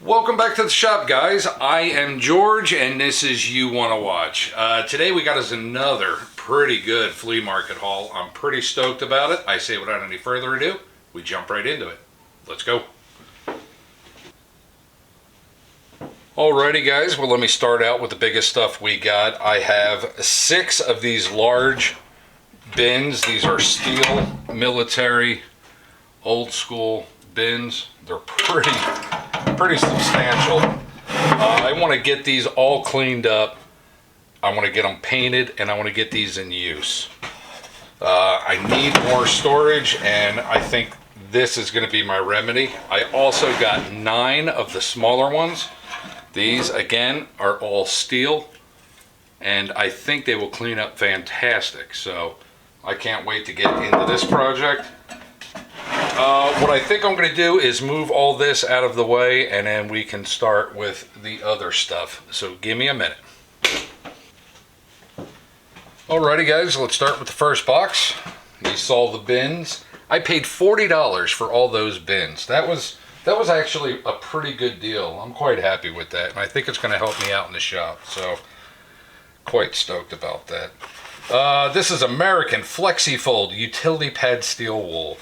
Welcome back to the shop, guys. I am George, and this is You Wanna Watch. Today we got us another pretty good flea market haul. I'm pretty stoked about it. I say without any further ado, we jump right into it. Let's go. Alrighty, guys. Well, let me start out with the biggest stuff we got. I have 6 of these large bins. These are steel, military, old school bins. They're pretty substantial. I want to get these all cleaned up. I want to get them painted, and I want to get these in use. I need more storage, and I think this is going to be my remedy. I also got 9 of the smaller ones. These, again, are all steel, and I think they will clean up fantastic. So I can't wait to get into this project. What I think I'm going to do is move all this out of the way, and then we can start with the other stuff. So give me a minute. Alrighty, guys, let's start with the first box. You saw the bins. I paid $40 for all those bins. That was actually a pretty good deal. I'm quite happy with that, and I think it's going to help me out in the shop. So quite stoked about that. This is American FlexiFold Utility Pad Steel Wool.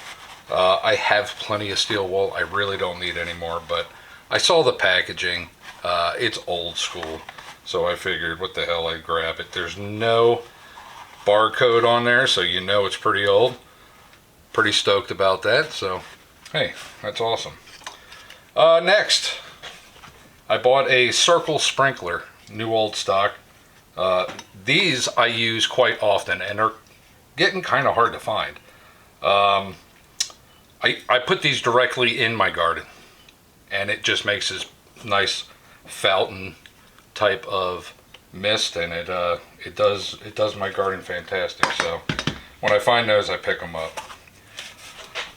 I have plenty of steel wool. I really don't need any more, but I saw the packaging. It's old school, so I figured what the hell, I'd grab it. There's no barcode on there, so you know it's pretty old. Pretty stoked about that, so hey, that's awesome. Next, I bought a circle sprinkler, new old stock. These I use quite often, and they're getting kind of hard to find. I put these directly in my garden, and it just makes this nice fountain type of mist, and it does my garden fantastic. So when I find those, I pick them up.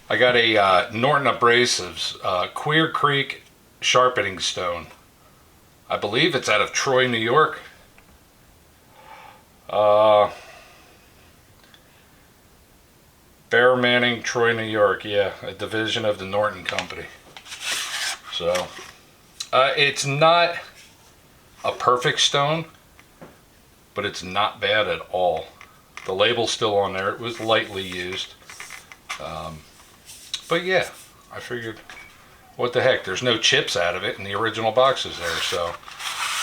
I got a Norton Abrasives Queer Creek sharpening stone. I believe it's out of Troy, New York. Bear Manning, Troy, New York. Yeah, a division of the Norton Company. So, it's not a perfect stone, but it's not bad at all. The label's still on there. It was lightly used. But yeah, I figured, what the heck? There's no chips out of it, and the original box is there, so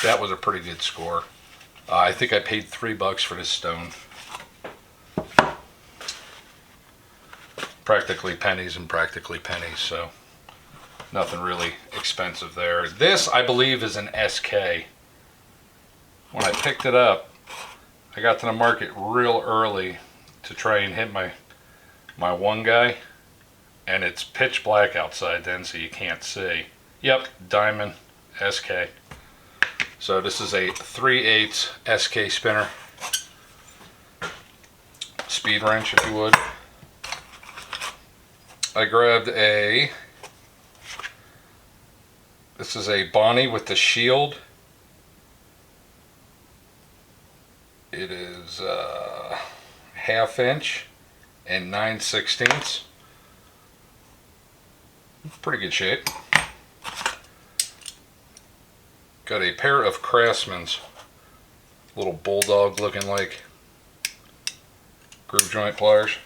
that was a pretty good score. I think I paid $3 for this stone. Practically pennies and practically pennies, so nothing really expensive there. This, I believe, is an SK. When I picked it up, I got to the market real early to try and hit my one guy, and it's pitch black outside then, so you can't see. Yep, Diamond SK. So this is a 3/8 SK spinner. Speed wrench, if you would. I grabbed this is a Bonnie with the shield. It is 1/2 inch and 9/16. Pretty good shape. Got a pair of Craftsman's little bulldog looking like groove joint pliers.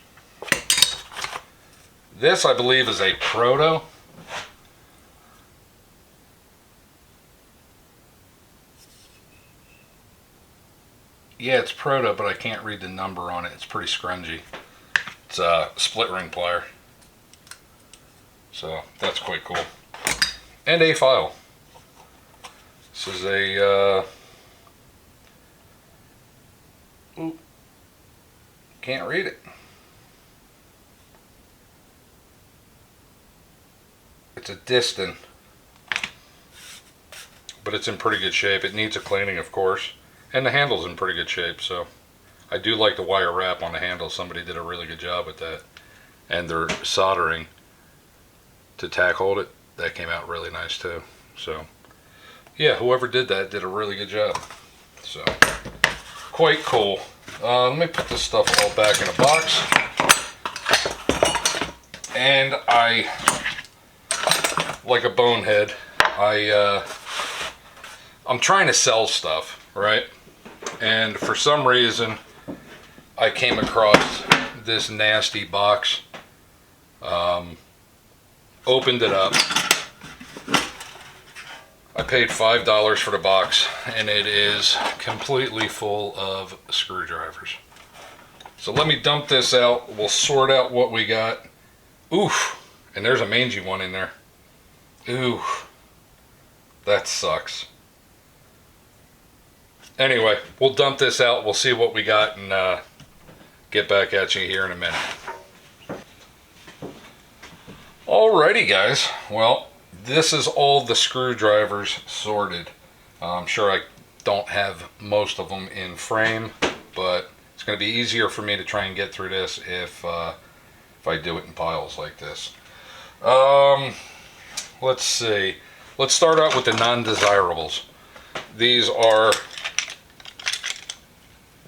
This, I believe, is a Proto. Yeah, it's Proto, but I can't read the number on it. It's pretty scrungy. It's a split ring plier. So, that's quite cool. And a file. This is a... Ooh, can't read it. It's a Diston, but it's in pretty good shape. It needs a cleaning, of course, and the handle's in pretty good shape, so I do like the wire wrap on the handle. Somebody did a really good job with that, and their soldering to tack hold it, that came out really nice too. So yeah, whoever did that did a really good job. So quite cool. Let me put this stuff all back in a box, and I, like a bonehead, I'm trying to sell stuff, right? And for some reason, I came across this nasty box. Opened it up. I paid $5 for the box, and it is completely full of screwdrivers. So let me dump this out. We'll sort out what we got. Oof, and there's a mangy one in there. Ooh, that sucks. Anyway, we'll dump this out. We'll see what we got and get back at you here in a minute. Alrighty guys, well, this is all the screwdrivers sorted. I'm sure I don't have most of them in frame, but it's going to be easier for me to try and get through this if I do it in piles like this. Let's see. Let's start out with the non-desirables. These are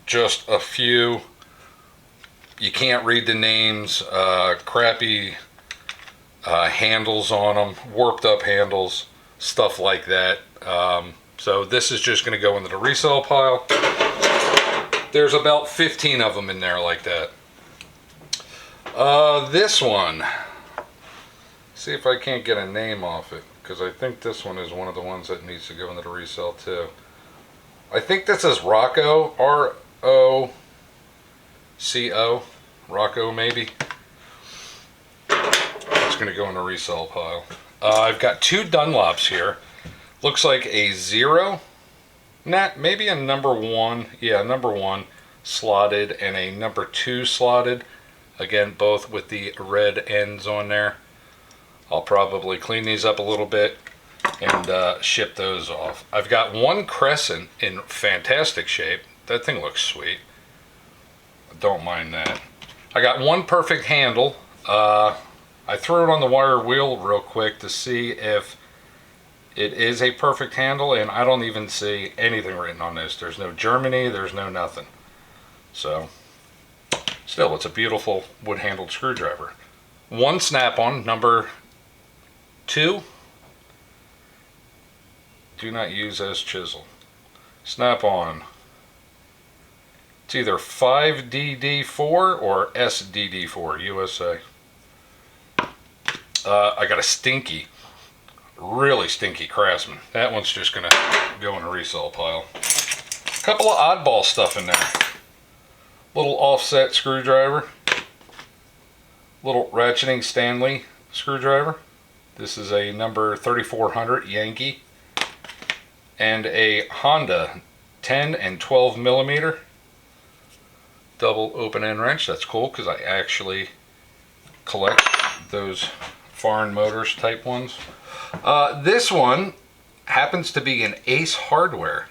just a few. You can't read the names. Crappy handles on them, warped up handles, stuff like that. So this is just going to go into the resale pile. There's about 15 of them in there like that. This one, see if I can't get a name off it, because I think this one is one of the ones that needs to go into the resale too. I think this is Rocco, R-O-C-O, Rocco maybe. It's going to go in the resale pile. I've got two Dunlops here. Looks like a 0, maybe a number 1, yeah, number 1 slotted and a number 2 slotted. Again, both with the red ends on there. I'll probably clean these up a little bit and ship those off. I've got one crescent in fantastic shape. That thing looks sweet. Don't mind that. I got one perfect handle. I threw it on the wire wheel real quick to see if it is a perfect handle, and I don't even see anything written on this. There's no Germany, there's no nothing. So, still, it's a beautiful wood-handled screwdriver. One snap-on, number 2. Do not use as chisel. Snap-on. It's either 5DD4 or SDD4, USA. I got a stinky, really stinky Craftsman. That one's just going to go in a resale pile. A couple of oddball stuff in there. Little offset screwdriver. Little ratcheting Stanley screwdriver. This is a number 3400 Yankee. And a Honda 10 and 12 millimeter. Double open end wrench. That's cool because I actually collect those foreign motors type ones. This one happens to be an Ace Hardware.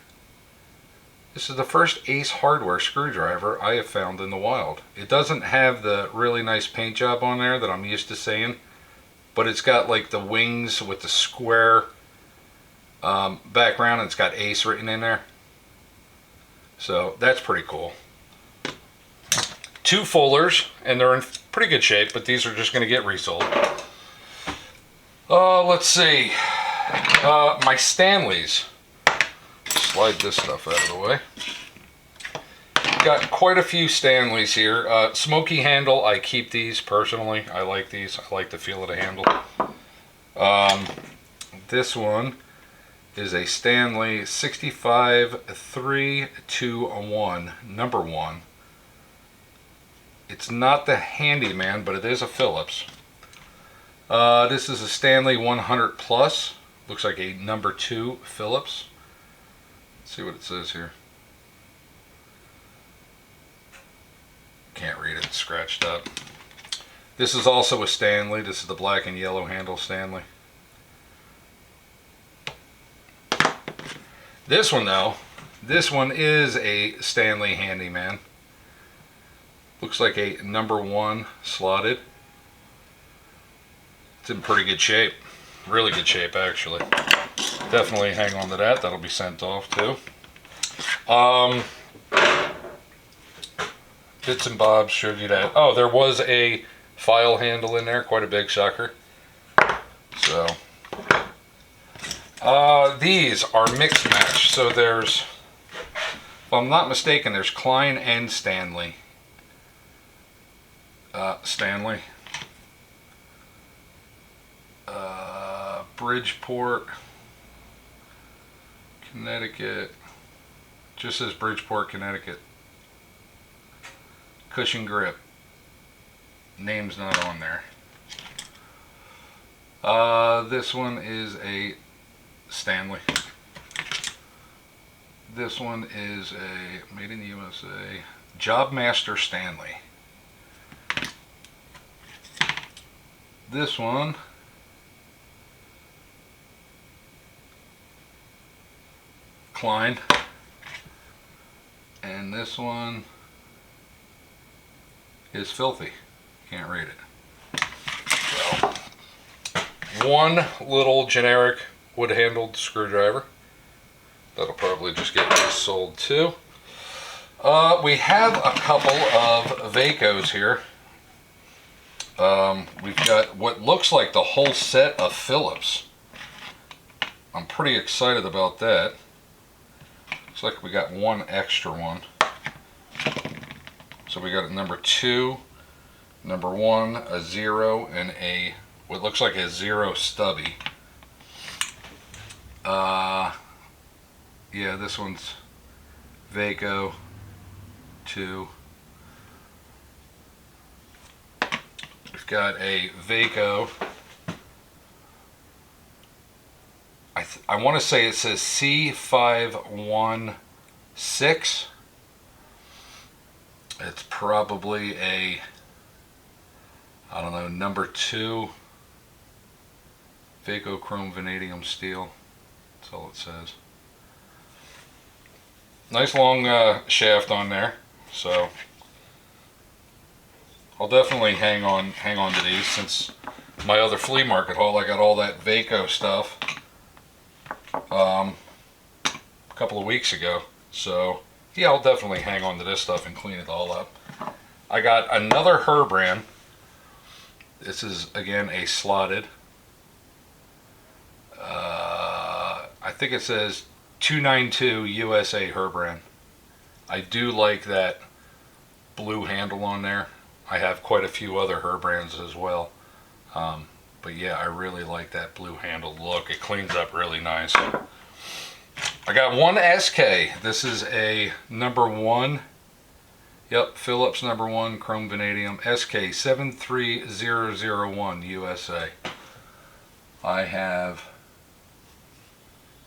This is the first Ace Hardware screwdriver I have found in the wild. It doesn't have the really nice paint job on there that I'm used to seeing, but it's got like the wings with the square background, and it's got Ace written in there. So that's pretty cool. Two fullers, and they're in pretty good shape, but these are just going to get resold. Let's see. My Stanleys. Slide this stuff out of the way. Got quite a few Stanleys here. Smoky handle, I keep these personally. I like these. I like the feel of the handle. This one is a Stanley 65-321, number 1. It's not the Handyman, but it is a Phillips. This is a Stanley 100 Plus. Looks like a number 2 Phillips. Let's see what it says here. Can't read it, it's scratched up. This is also a Stanley. This is the black and yellow handle Stanley. This one though, this one is a Stanley Handyman. Looks like a number 1 slotted. It's in pretty good shape. Really good shape, actually. Definitely hang on to that. That'll be sent off, too. Bits and bobs showed you that. Oh, there was a file handle in there. Quite a big sucker. So, These are mixed match. So there's, if I'm not mistaken, there's Klein and Stanley. Stanley. Bridgeport, Connecticut. Just says Bridgeport, Connecticut. Cushion grip. Name's not on there. This one is a Stanley. This one is a made in the USA Jobmaster Stanley. This one Klein, and this one is Filthy. Can't read it. So, one little generic wood-handled screwdriver. That'll probably just get sold too. We have a couple of Vacos here. We've got what looks like the whole set of Phillips. I'm pretty excited about that. Looks like we got one extra one. So we got a number 2, number 1, a 0, and a what looks like a 0 stubby. Yeah, this one's Vaco 2. We've got a Vaco. I want to say it says C516. It's probably a, I don't know, number 2 Vaco chrome vanadium steel. That's all it says. Nice long shaft on there, so I'll definitely hang on to these, since my other flea market haul I got all that Vaco stuff a couple of weeks ago. So yeah, I'll definitely hang on to this stuff and clean it all up. I got another Herbrand. This is again a slotted. I think it says 292 USA Herbrand. I do like that blue handle on there. I have quite a few other Herbrands as well. But yeah, I really like that blue handled look. It cleans up really nice. I got one SK. This is a number 1. Yep, Phillips number 1 chrome vanadium SK 73001 USA. I have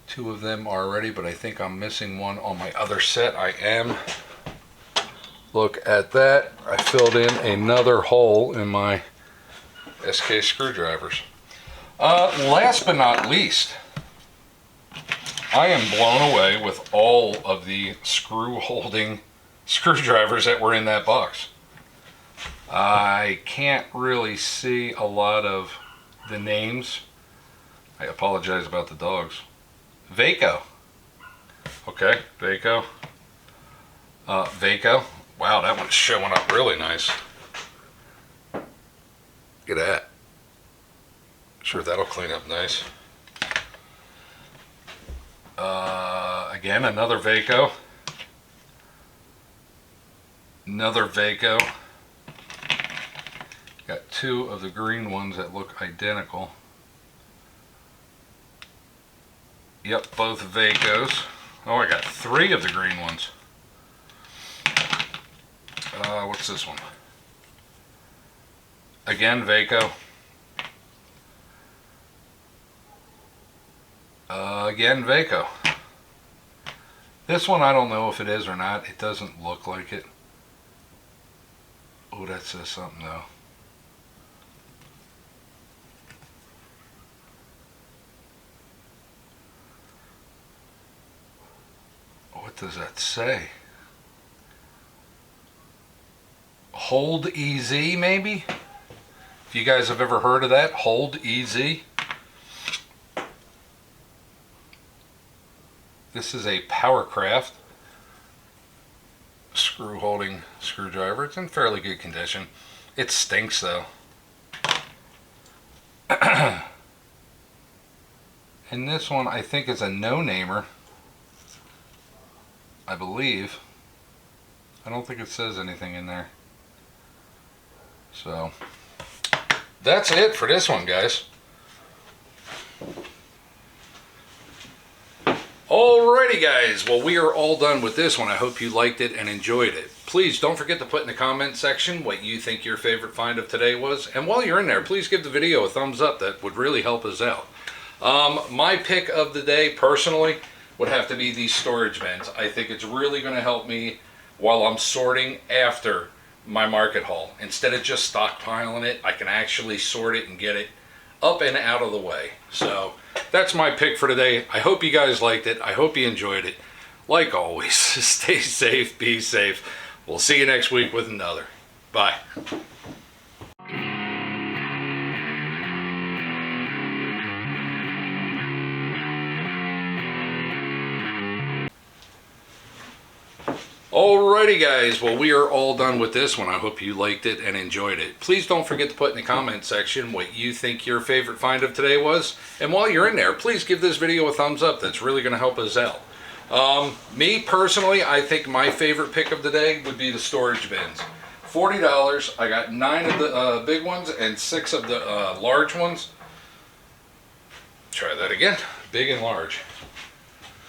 2 of them already, but I think I'm missing one on my other set. I am. Look at that. I filled in another hole in my SK screwdrivers. Last but not least, I am blown away with all of the screw holding screwdrivers that were in that box. I can't really see a lot of the names. I apologize about the dogs. Vaco. Okay, Vaco. Vaco. Wow, that one's showing up really nice. Look at that. Sure, that'll clean up nice. Again, another Vaco. Another Vaco. Got 2 of the green ones that look identical. Yep, both Vacos. Oh, I got 3 of the green ones. What's this one? Again, Vaco. Again, Vaco. This one, I don't know if it is or not. It doesn't look like it. Oh, that says something though. What does that say? Hold EZ, maybe? If you guys have ever heard of that, Hold EZ. This is a Powercraft screw holding screwdriver. It's in fairly good condition. It stinks though. And this one I think is a no-namer, I believe. I don't think it says anything in there. So that's it for this one, guys. Alrighty guys, well we are all done with this one. I hope you liked it and enjoyed it. Please don't forget to put in the comment section what you think your favorite find of today was. And while you're in there, please give the video a thumbs up. That would really help us out. My pick of the day personally would have to be these storage bins. I think it's really going to help me while I'm sorting after my market haul. Instead of just stockpiling it, I can actually sort it and get it up and out of the way. So that's my pick for today. I hope you guys liked it. I hope you enjoyed it. Like always, stay safe, be safe. We'll see you next week with another. Bye. Alrighty guys, well we are all done with this one. I hope you liked it and enjoyed it. Please don't forget to put in the comment section what you think your favorite find of today was. And while you're in there, please give this video a thumbs up. That's really going to help us out. Me personally, I think my favorite pick of the day would be the storage bins. $40. I got 9 of the big ones and 6 of the large ones. Try that again. Big and large.